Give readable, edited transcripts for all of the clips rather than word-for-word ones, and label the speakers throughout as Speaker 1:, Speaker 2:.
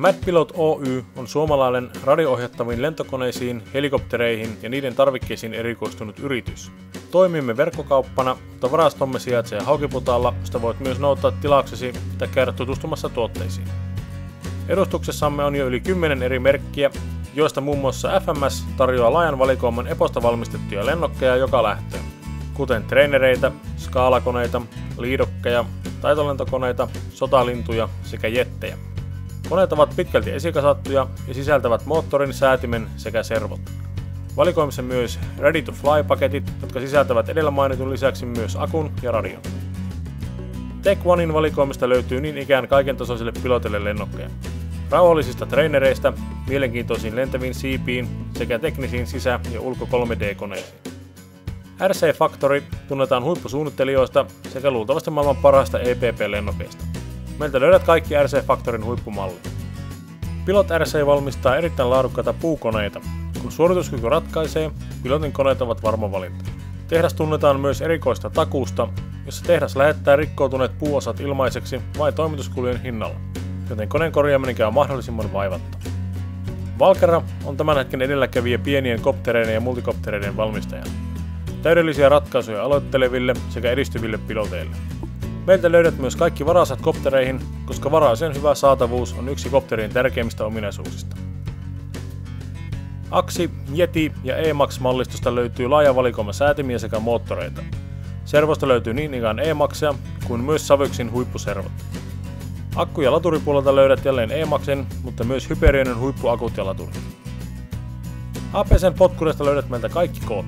Speaker 1: Mad Pilot Oy on suomalainen radio-ohjattaviin lentokoneisiin, helikoptereihin ja niiden tarvikkeisiin erikoistunut yritys. Toimimme verkkokauppana, mutta varastomme sijaitsee Haukiputaalla, josta voit myös noutaa tilauksesi tai käydä tutustumassa tuotteisiin. Edustuksessamme on jo yli 10 eri merkkiä, joista muun muassa FMS tarjoaa laajan valikoiman Eposta valmistettuja lennokkeja joka lähtöön, kuten treenereitä, skaalakoneita, liidokkeja, taitolentokoneita, sotalintuja sekä jettejä. Koneet ovat pitkälti esikasattuja ja sisältävät moottorin, säätimen sekä servot. Valikoimissa myös Ready to Fly-paketit, jotka sisältävät edellä mainitun lisäksi myös akun ja radion. Tech Onein valikoimista löytyy niin ikään kaiken tasoisille piloteille lennokkeja. Rauhallisista trainereista, mielenkiintoisiin lentäviin siipiin sekä teknisiin sisä- ja ulko 3D-koneisiin. RC Factory tunnetaan huippusuunnittelijoista sekä luultavasti maailman parhaista EPP-lennokeista. Meiltä löydät kaikki RC Factoryn huippumallit. Pilot RC valmistaa erittäin laadukkaita puukoneita. Kun suorituskyky ratkaisee, Pilotin koneet ovat varma valinta. Tehdas tunnetaan myös erikoista takuusta, jossa tehdas lähettää rikkoutuneet puuosat ilmaiseksi vain toimituskulujen hinnalla, joten koneen korjaaminen käy mahdollisimman vaivatta. Valkera on tämän hetken edelläkävijä pienien koptereiden ja multikoptereiden valmistaja. Täydellisiä ratkaisuja aloitteleville sekä edistyville piloteille. Meiltä löydät myös kaikki varaosat koptereihin, koska varaosien hyvä saatavuus on yksi kopterien tärkeimmistä ominaisuuksista. Aksi, Yeti ja E-Max-mallistosta löytyy laaja valikoima säätimiä sekä moottoreita. Servosta löytyy niin ikään E-Maxia kuin myös Savexin huippuservot. Akku- ja laturipuolelta löydät jälleen E-Maxin, mutta myös Hyperionin huippuakut ja laturit. APC:n potkureista löydät meiltä kaikki koot.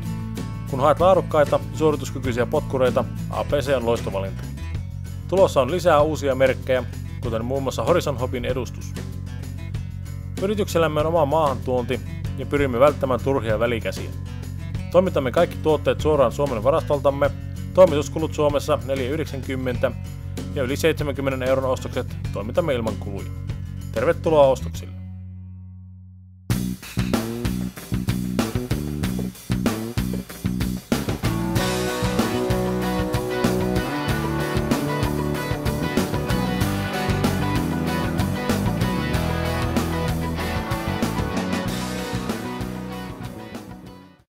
Speaker 1: Kun haet laadukkaita ja suorituskykyisiä potkureita, APC on loistovalinta. Tulossa on lisää uusia merkkejä, kuten muun muassa Horizon Hopin edustus. Yrityksellämme on oma maahantuonti ja pyrimme välttämään turhia välikäsiä. Toimitamme kaikki tuotteet suoraan Suomen varastoltamme, toimituskulut Suomessa 4,90 ja yli 70 € ostokset toimitamme ilman kuluja. Tervetuloa ostoksille!